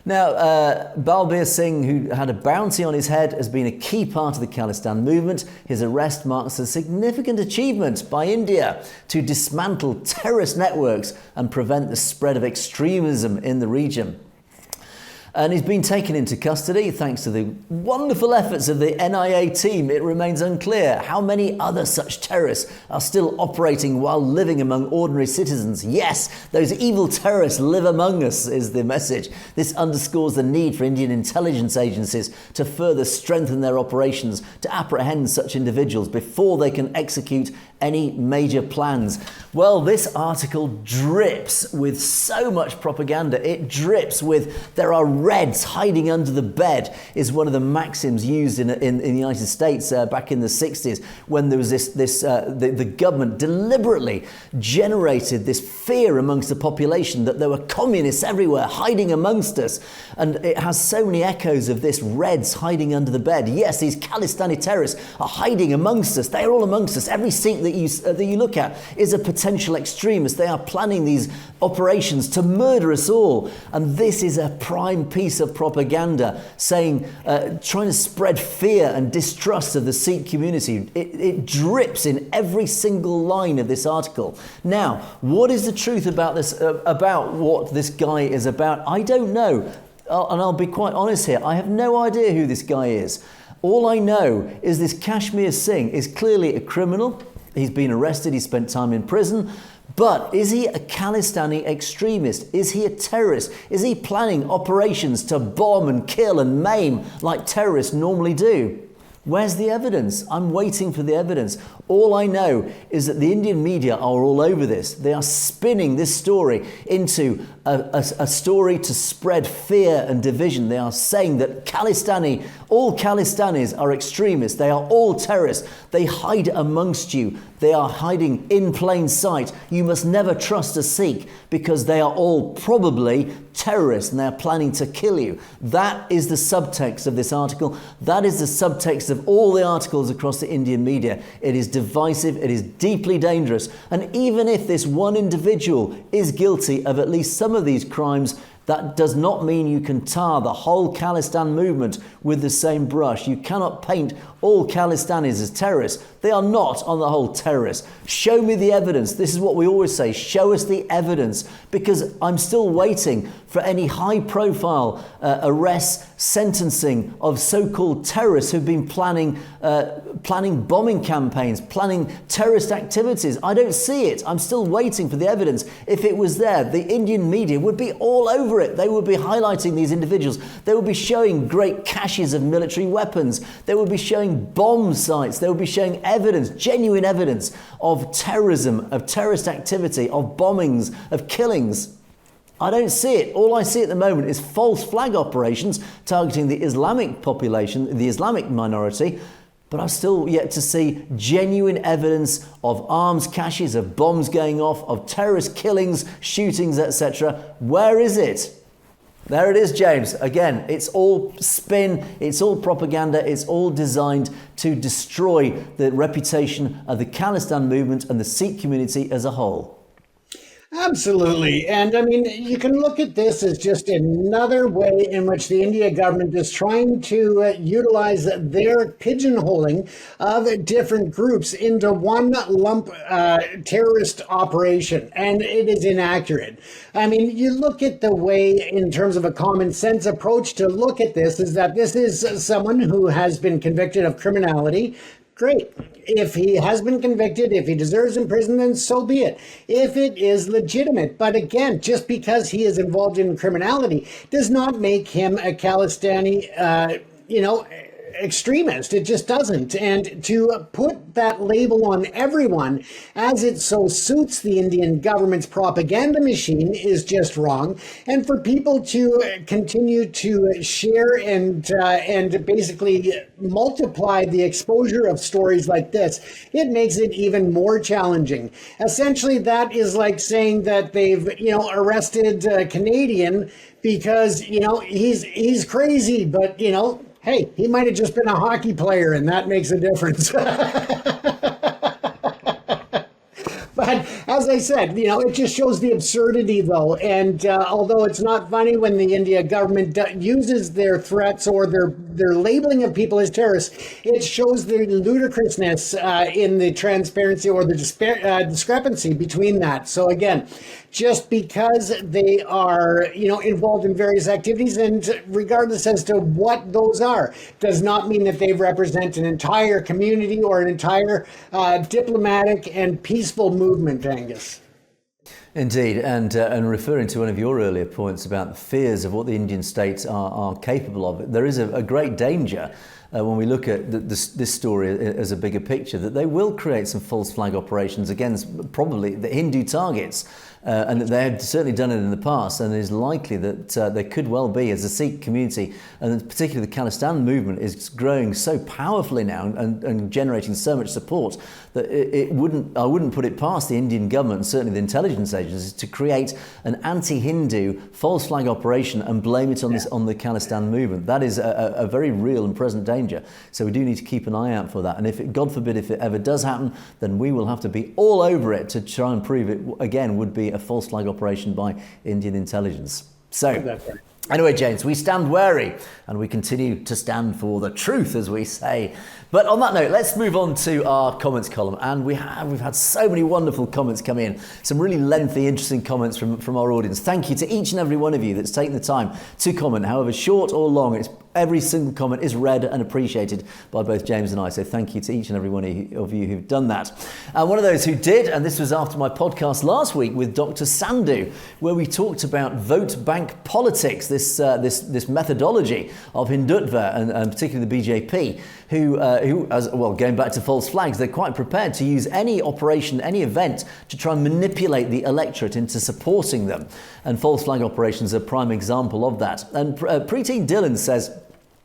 Now, Balbir Singh, who had a bounty on his head, has been a key part of the Khalistan movement. His arrest marks a significant achievement by India to dismantle terrorist networks and prevent the spread of extremism in the region. And he's been taken into custody thanks to the wonderful efforts of the NIA team. It remains unclear how many other such terrorists are still operating while living among ordinary citizens. Yes, those evil terrorists live among us, is the message. This underscores the need for Indian intelligence agencies to further strengthen their operations to apprehend such individuals before they can execute any major plans. Well, this article drips with so much propaganda. It drips with "there are Reds hiding under the bed" is one of the maxims used in the United States back in the 60s, when there was the government deliberately generated this fear amongst the population that there were communists everywhere hiding amongst us. And it has so many echoes of this Reds hiding under the bed. Yes, these Khalistani terrorists are hiding amongst us. They are all amongst us. Every Sikh that you look at is a potential extremist. They are planning these operations to murder us all. And this is a prime piece of propaganda saying, trying to spread fear and distrust of the Sikh community. It drips in every single line of this article. Now, what is the truth about this, about what this guy is about? I don't know. And I'll be quite honest here. I have no idea who this guy is. All I know is this Kashmir Singh is clearly a criminal. He's been arrested. He spent time in prison. But is he a Khalistani extremist? Is he a terrorist? Is he planning operations to bomb and kill and maim like terrorists normally do? Where's the evidence? I'm waiting for the evidence. All I know is that the Indian media are all over this. They are spinning this story into a story to spread fear and division. They are saying that all Khalistanis are extremists. They are all terrorists. They hide amongst you. They are hiding in plain sight. You must never trust a Sikh because they are all probably terrorists and they're planning to kill you. That is the subtext of this article. That is the subtext of all the articles across the Indian media. It is divisive. It is deeply dangerous. And even if this one individual is guilty of at least some of these crimes, that does not mean you can tar the whole Khalistan movement with the same brush. You cannot paint all Khalistanis as terrorists. They are not, on the whole, terrorists. Show me the evidence. This is what we always say. Show us the evidence, because I'm still waiting for any high-profile arrests, sentencing of so-called terrorists who've been planning bombing campaigns, planning terrorist activities. I don't see it. I'm still waiting for the evidence. If it was there, the Indian media would be all over it. They would be highlighting these individuals. They would be showing great caches of military weapons. They would be showing bomb sites. They would be showing evidence, genuine evidence of terrorism, of terrorist activity, of bombings, of killings. I don't see it. All I see at the moment is false flag operations targeting the Islamic population, the Islamic minority, but I've still yet to see genuine evidence of arms caches, of bombs going off, of terrorist killings, shootings, etc. Where is it? There it is, James. Again, it's all spin, it's all propaganda, it's all designed to destroy the reputation of the Khalistan movement and the Sikh community as a whole. Absolutely. And I mean, you can look at this as just another way in which the India government is trying to utilize their pigeonholing of different groups into one lump terrorist operation. And it is inaccurate. I mean, you look at the way, in terms of a common sense approach to look at this, is that this is someone who has been convicted of criminality. Great. If he has been convicted, if he deserves imprisonment, so be it. If it is legitimate. But again, just because he is involved in criminality does not make him a Khalistani, extremist. It just doesn't. And to put that label on everyone as it so suits the Indian government's propaganda machine is just wrong. And for people to continue to share and basically multiply the exposure of stories like this, it makes it even more challenging. Essentially, that is like saying that they've, arrested a Canadian because, he's crazy, but, hey, he might have just been a hockey player, and that makes a difference. But But as I said, it just shows the absurdity, though. And although it's not funny when the India government uses their threats or their labeling of people as terrorists, it shows the ludicrousness in the transparency or the discrepancy between that. So again, just because they are, involved in various activities, and regardless as to what those are, does not mean that they represent an entire community or an entire diplomatic and peaceful movement, Angus. Indeed, and referring to one of your earlier points about the fears of what the Indian states are capable of, there is a great danger when we look at this story as a bigger picture, that they will create some false flag operations against probably the Hindu targets. And they have certainly done it in the past, and it is likely that there could well be, as the Sikh community, and particularly the Khalistan movement, is growing so powerfully now and generating so much support, that I wouldn't put it past the Indian government, and certainly the intelligence agencies, to create an anti-Hindu false flag operation and blame it on the Khalistan movement. That is a very real and present danger. So we do need to keep an eye out for that. And if it, God forbid, if it ever does happen, then we will have to be all over it to try and prove it again would be a false flag operation by Indian intelligence. So, anyway, James, we stand wary and we continue to stand for the truth, as we say. But on that note, let's move on to our comments column. And we've had so many wonderful comments come in. Some really lengthy, interesting comments from our audience. Thank you to each and every one of you that's taken the time to comment, however short or long. Every single comment is read and appreciated by both James and I. So thank you to each and every one of you who've done that. And one of those who did, and this was after my podcast last week with Dr. Sandhu, where we talked about vote bank politics, this methodology of Hindutva and particularly the BJP, who, as well, going back to false flags, they're quite prepared to use any operation, any event to try and manipulate the electorate into supporting them. And false flag operations are a prime example of that. And Preeti Dillon says,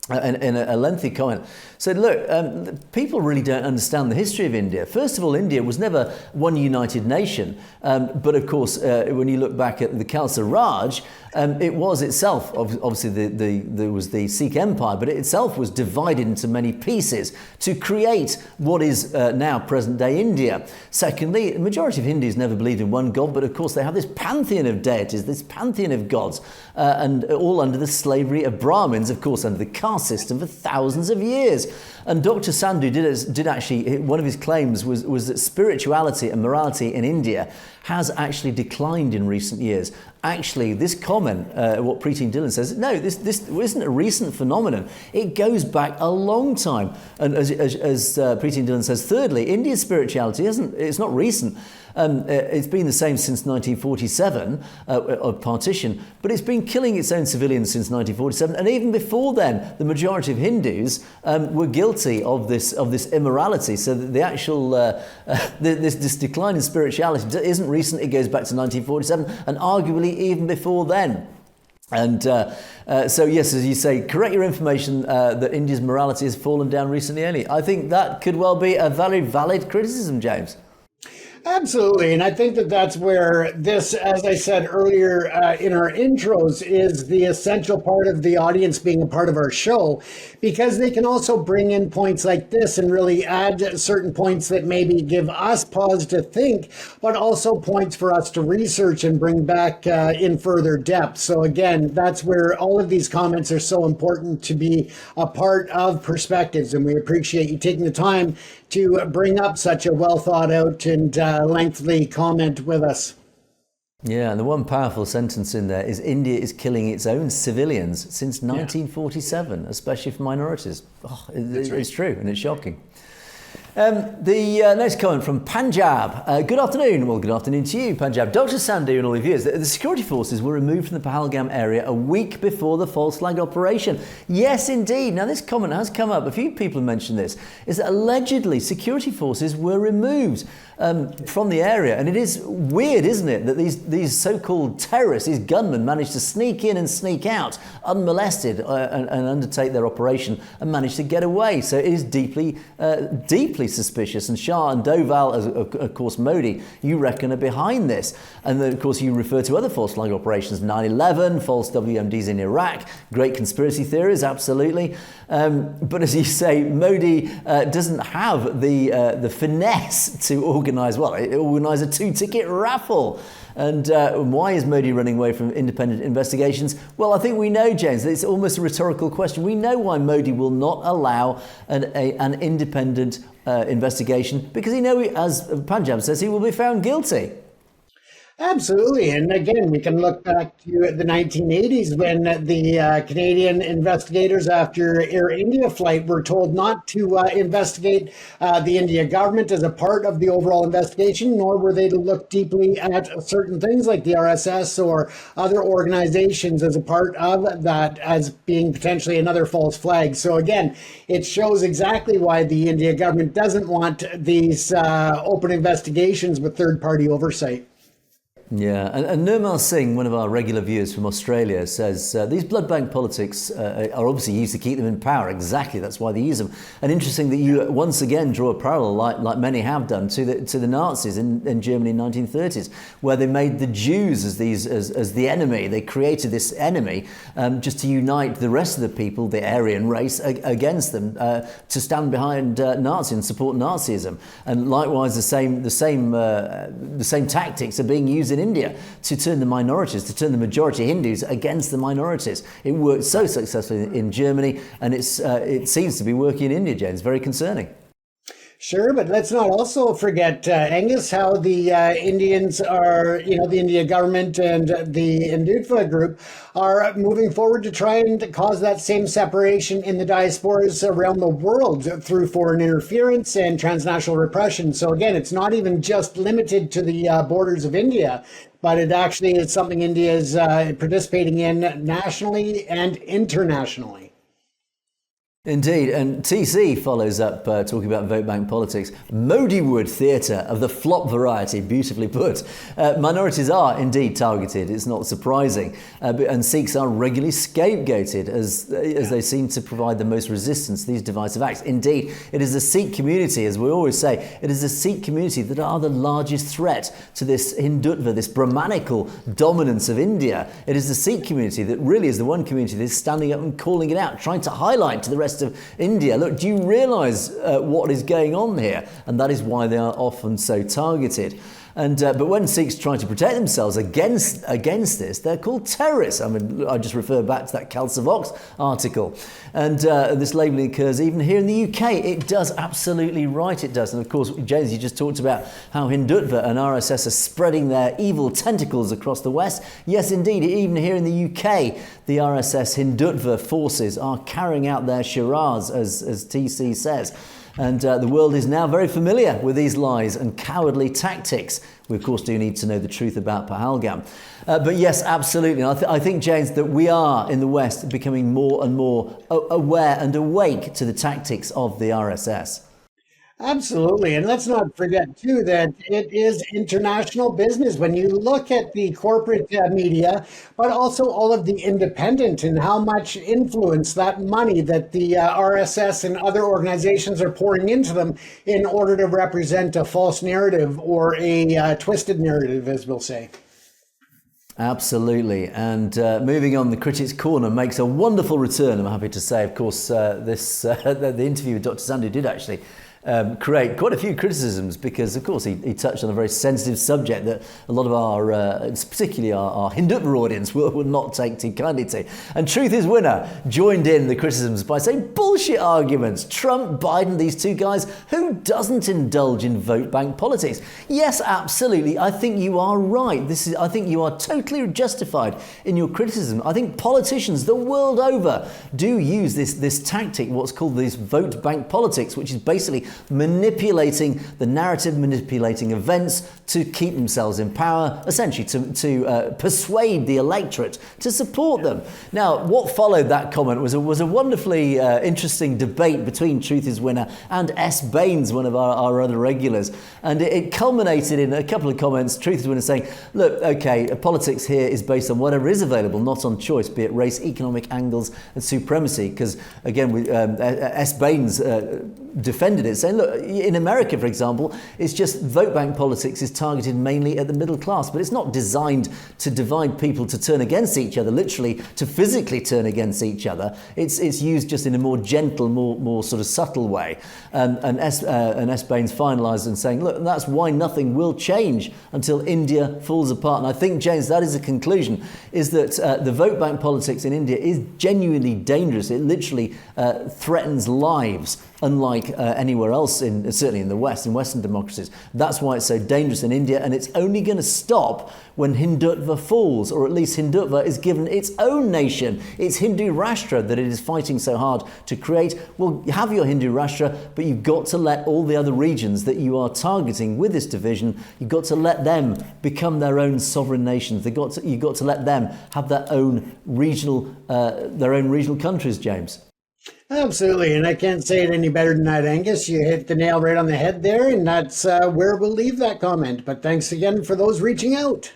in a lengthy comment, said, look, people really don't understand the history of India. First of all, India was never one united nation. But of course, when you look back at the Khalsa Raj, it was itself, obviously there was the Sikh Empire, but it itself was divided into many pieces to create what is now present-day India. Secondly, the majority of Hindus never believed in one God, but of course they have this pantheon of deities, this pantheon of gods, and all under the slavery of Brahmins, of course, under the caste system for thousands of years. And Dr. Sandhu did actually, one of his claims was that spirituality and morality in India has actually declined in recent years. Actually, this comment, what Preeti Dillon says, no, this isn't a recent phenomenon. It goes back a long time. And as Preeti Dillon says, thirdly, India's spirituality it's not recent. It's been the same since 1947, of partition, but it's been killing its own civilians since 1947. And even before then, the majority of Hindus were guilty of this immorality. So the actual this decline in spirituality isn't recent. It goes back to 1947, and arguably even before then. And so, yes, as you say, correct your information that India's morality has fallen down recently only. I think that could well be a very valid criticism, James. Absolutely. And I think that that's where this, as I said earlier in our intros, is the essential part of the audience being a part of our show, because they can also bring in points like this and really add certain points that maybe give us pause to think, but also points for us to research and bring back in further depth. So again, that's where all of these comments are so important to be a part of Perspectives. And we appreciate you taking the time to bring up such a well thought out and lengthy comment with us. Yeah, and the one powerful sentence in there is India is killing its own civilians since 1947, especially for minorities. It's true, and it's shocking. The next comment from Punjab. Good afternoon. Well, good afternoon to you, Punjab. Dr. Sandhu and all of you. The security forces were removed from the Pahalgam area a week before the false flag operation. Yes, indeed. Now, this comment has come up. A few people have mentioned this. Is that allegedly security forces were removed from the area. And it is weird, isn't it, that these so-called terrorists, these gunmen, managed to sneak in and sneak out unmolested and undertake their operation and manage to get away. So it is deeply suspicious. And Shah and Doval, as of course Modi, you reckon are behind this. And then, of course, you refer to other false flag operations, 9/11, false WMDs in Iraq, great conspiracy theories, absolutely. But as you say, Modi doesn't have the finesse to organise organise a 2-ticket raffle. And why is Modi running away from independent investigations? Well, I think we know, James, that it's almost a rhetorical question. We know why Modi will not allow an independent investigation, because as Punjab says, he will be found guilty. Absolutely. And again, we can look back to the 1980s when the Canadian investigators, after Air India flight, were told not to investigate the India government as a part of the overall investigation, nor were they to look deeply at certain things like the RSS or other organizations as a part of that, as being potentially another false flag. So again, it shows exactly why the India government doesn't want these open investigations with third-party oversight. Yeah, and Nirmal Singh, one of our regular viewers from Australia, says these blood bank politics are obviously used to keep them in power. Exactly, that's why they use them. And interesting that you once again draw a parallel, like many have done, to the Nazis in Germany in the 1930s, where they made the Jews as the enemy. They created this enemy just to unite the rest of the people, the Aryan race, against them, to stand behind Nazi and support Nazism. And likewise, the same tactics are being used in India to turn the majority Hindus against the minorities. It worked so successfully in Germany, and it seems to be working in India, James. Very concerning. Sure, but let's not also forget, Angus, how the Indians are, the India government and the Hindutva group are moving forward to try and cause that same separation in the diasporas around the world through foreign interference and transnational repression. So again, it's not even just limited to the borders of India, but it actually is something India is participating in nationally and internationally. Indeed, and TC follows up talking about vote bank politics. Modi-wood theatre of the flop variety, beautifully put. Minorities are indeed targeted, it's not surprising, and Sikhs are regularly scapegoated as they seem to provide the most resistance to these divisive acts. Indeed, it is the Sikh community, as we always say, it is the Sikh community that are the largest threat to this Hindutva, this Brahmanical dominance of India. It is the Sikh community that really is the one community that is standing up and calling it out, trying to highlight to the rest of India, look, do you realise what is going on here? And that is why they are often so targeted. And but when Sikhs try to protect themselves against this, they're called terrorists. I mean, I just refer back to that Khalistani article. And this labelling occurs even here in the UK. It does, absolutely right, it does. And of course, James, you just talked about how Hindutva and RSS are spreading their evil tentacles across the West. Yes, indeed, even here in the UK, the RSS Hindutva forces are carrying out their charades, as TC says. And the world is now very familiar with these lies and cowardly tactics. We, of course, do need to know the truth about Pahalgam. But yes, absolutely. I think, James, that we are in the West becoming more and more aware and awake to the tactics of the RSS. Absolutely. And let's not forget, too, that it is international business when you look at the corporate media, but also all of the independent and how much influence that money that the RSS and other organizations are pouring into them in order to represent a false narrative or a twisted narrative, as we'll say. Absolutely. And moving on, the Critics' Corner makes a wonderful return, I'm happy to say. Of course, the interview with Dr. Sandhu did actually create quite a few criticisms because, of course, he touched on a very sensitive subject that a lot of our, particularly our Hindutva audience, will not take too kindly to. And Truth is Winner joined in the criticisms by saying bullshit arguments. Trump, Biden, these two guys, who doesn't indulge in vote bank politics? Yes, absolutely. I think you are right. I think you are totally justified in your criticism. I think politicians the world over do use this tactic, what's called this vote bank politics, which is basically manipulating the narrative, manipulating events to keep themselves in power, essentially to persuade the electorate to support them. Now, what followed that comment was a wonderfully interesting debate between Truth is Winner and S. Baines, one of our other regulars. And it culminated in a couple of comments, Truth is Winner saying, look, okay, politics here is based on whatever is available, not on choice, be it race, economic angles and supremacy. Because, again, S. Baines defended it, is, saying, look, in America, for example, it's just vote bank politics is targeted mainly at the middle class, but it's not designed to divide people to turn against each other, literally to physically turn against each other. It's used just in a more gentle, more sort of subtle way. And S. Bain's finalised and saying, look, that's why nothing will change until India falls apart. And I think, James, that is a conclusion, is that the vote bank politics in India is genuinely dangerous. It literally threatens lives, unlike anywhere else, certainly in the West, in Western democracies. That's why it's so dangerous in India, and it's only going to stop when Hindutva falls, or at least Hindutva is given its own nation. It's Hindu Rashtra that it is fighting so hard to create. Well, you have your Hindu Rashtra, but you've got to let all the other regions that you are targeting with this division, you've got to let them become their own sovereign nations. You've got to let them have their own regional countries, James. Absolutely, and I can't say it any better than that, Angus. You hit the nail right on the head there, and that's where we'll leave that comment. But thanks again for those reaching out.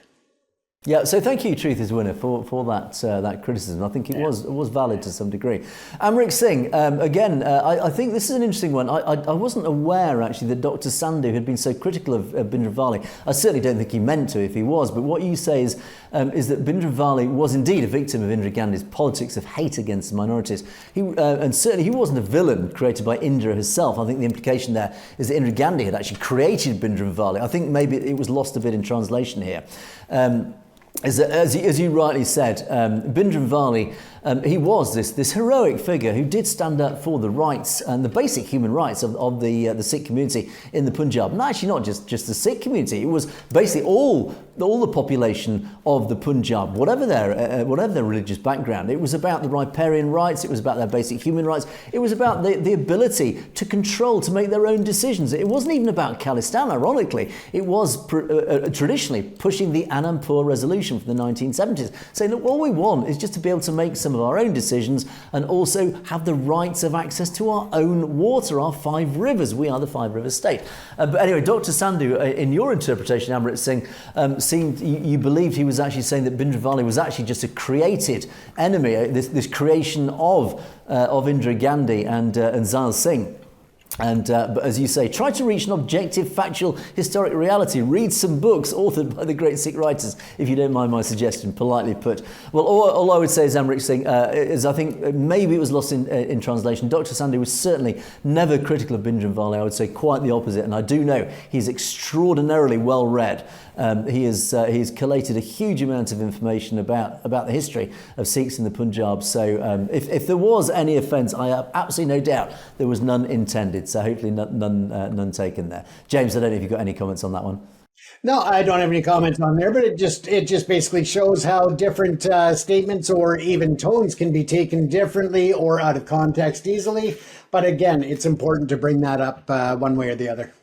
Yeah, so thank you, Truth is Winner, for that criticism. I think it was valid to some degree. Amrit Singh, again, I think this is an interesting one. I wasn't aware, actually, that Dr. Sandhu had been so critical of Bhindranwale. I certainly don't think he meant to if he was, but what you say is that Bhindranwale was indeed a victim of Indira Gandhi's politics of hate against minorities. And certainly he wasn't a villain created by Indira herself. I think the implication there is that Indira Gandhi had actually created Bhindranwale. I think maybe it was lost a bit in translation here. As you rightly said, Bhindranwale, he was this heroic figure who did stand up for the rights and the basic human rights of the Sikh community in the Punjab. And actually not just the Sikh community, it was basically all the population of the Punjab, whatever their religious background. It was about the riparian rights, it was about their basic human rights, it was about the ability to control, to make their own decisions. It wasn't even about Khalistan, ironically. It was traditionally pushing the Anandpur resolution from the 1970s, saying, look, all we want is just to be able to make some of our own decisions and also have the rights of access to our own water, our 5 rivers. We are the 5 river state. But anyway, Dr. Sandhu, in your interpretation, Amrit Singh, you believed he was actually saying that Bhindranwale was actually just a created enemy, this creation of Indira Gandhi and Zail Singh. But as you say, try to reach an objective, factual, historic reality. Read some books authored by the great Sikh writers, if you don't mind my suggestion, politely put. Well, all I would say is, Amrit Singh, is I think maybe it was lost in translation. Dr. Sandhu was certainly never critical of Bhindranwale. I would say quite the opposite. And I do know he's extraordinarily well read. He's collated a huge amount of information about the history of Sikhs in the Punjab. So if there was any offence, I have absolutely no doubt there was none intended. So hopefully none taken there. James, I don't know if you've got any comments on that one. No, I don't have any comments on there, but it just basically shows how different statements or even tones can be taken differently or out of context easily. But again, it's important to bring that up one way or the other.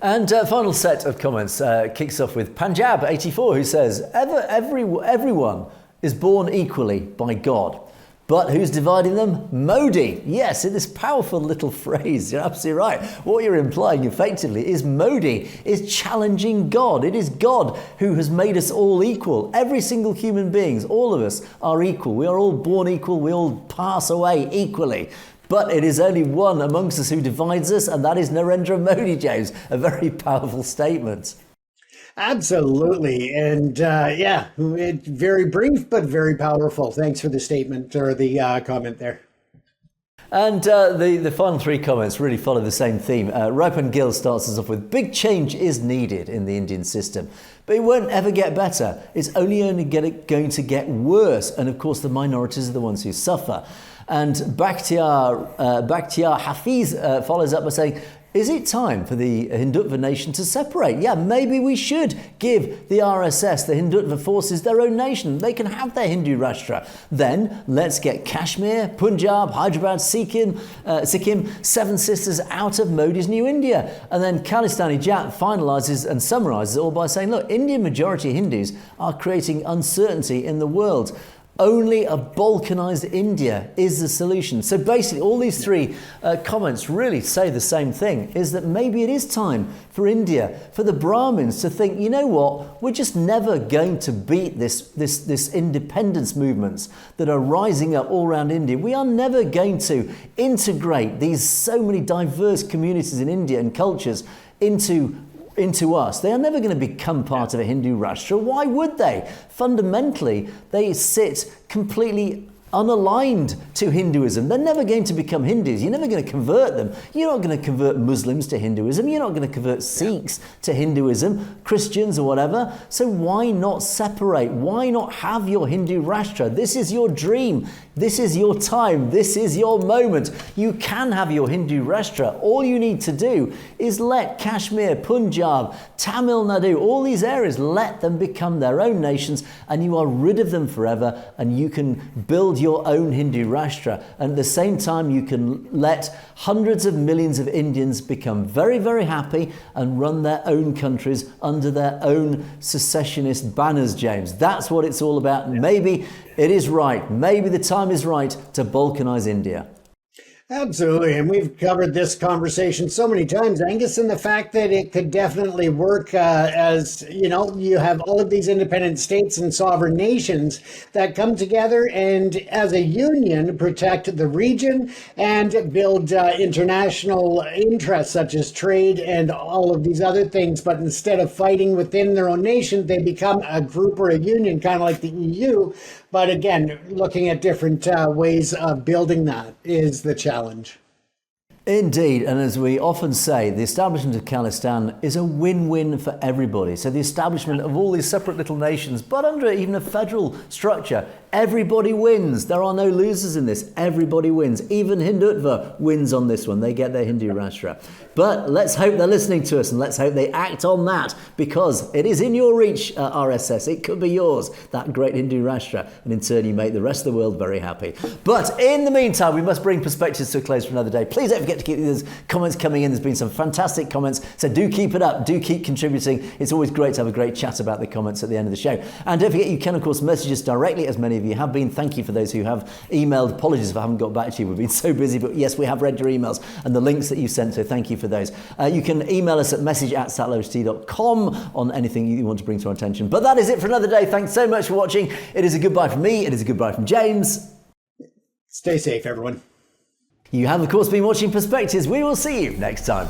And final set of comments kicks off with Panjab84, who says, everyone is born equally by God. But who's dividing them? Modi. Yes, in this powerful little phrase, you're absolutely right. What you're implying effectively is Modi is challenging God. It is God who has made us all equal. Every single human being, all of us are equal. We are all born equal. We all pass away equally. But it is only one amongst us who divides us, and that is Narendra Modi, James. A very powerful statement. Absolutely. And very brief, but very powerful. Thanks for the statement or the comment there. And the final 3 comments really follow the same theme. Ripan Gill starts us off with, big change is needed in the Indian system, but it won't ever get better. It's only going to get worse. And of course, the minorities are the ones who suffer. And Bakhtiar Hafiz follows up by saying, is it time for the Hindutva nation to separate? Yeah, maybe we should give the RSS, the Hindutva forces, their own nation. They can have their Hindu Rashtra. Then let's get Kashmir, Punjab, Hyderabad, Sikkim, 7 sisters out of Modi's new India. And then Khalistani Jat finalises and summarises it all by saying, look, Indian majority Hindus are creating uncertainty in the world. Only a balkanized India is the solution. So basically, all these three comments really say the same thing, is that maybe it is time for India, for the Brahmins to think, you know what, we're just never going to beat this independence movements that are rising up all around India. We are never going to integrate these so many diverse communities in India and cultures into us. They are never going to become part of a Hindu Rashtra. Why would they? Fundamentally, they sit completely unaligned to Hinduism. They're never going to become Hindus. You're never going to convert them. You're not going to convert Muslims to Hinduism. You're not going to convert Sikhs to Hinduism, Christians or whatever. So why not separate? Why not have your Hindu Rashtra? This is your dream. This is your time. This is your moment. You can have your Hindu Rashtra. All you need to do is let Kashmir, Punjab, Tamil Nadu, all these areas, let them become their own nations, and you are rid of them forever, and you can build your own Hindu Rashtra. And at the same time, you can let hundreds of millions of Indians become very, very happy and run their own countries under their own secessionist banners, James. That's what it's all about. Maybe it is right. Maybe the time is right to balkanize India. Absolutely. And we've covered this conversation so many times, Angus, and the fact that it could definitely work as, you know, you have all of these independent states and sovereign nations that come together and as a union protect the region and build international interests such as trade and all of these other things. But instead of fighting within their own nation, they become a group or a union, kind of like the EU. But again, looking at different ways of building that is the challenge. Indeed, and as we often say, the establishment of Khalistan is a win-win for everybody. So the establishment of all these separate little nations, but under even a federal structure, everybody wins. There are no losers in this. Everybody wins. Even Hindutva wins on this one. They get their Hindu Rashtra. But let's hope they're listening to us, and let's hope they act on that, because it is in your reach, RSS. It could be yours, that great Hindu Rashtra, and in turn you make the rest of the world very happy. But in the meantime, we must bring Perspectives to a close for another day. Please don't forget to keep these comments coming in. There's been some fantastic comments, so do keep it up. Do keep contributing. It's always great to have a great chat about the comments at the end of the show. And don't forget, you can, of course, message us directly, as many of you have been. Thank you for those who have emailed. Apologies if I haven't got back to you. We've been so busy, but yes, we have read your emails and the links that you sent, so thank you for those. You can email us at message@satellite.com on anything you want to bring to our attention. But that is it for another day. Thanks so much for watching. It is a goodbye from me. It is a goodbye from James. Stay safe, everyone. You have, of course, been watching Perspectives. We will see you next time.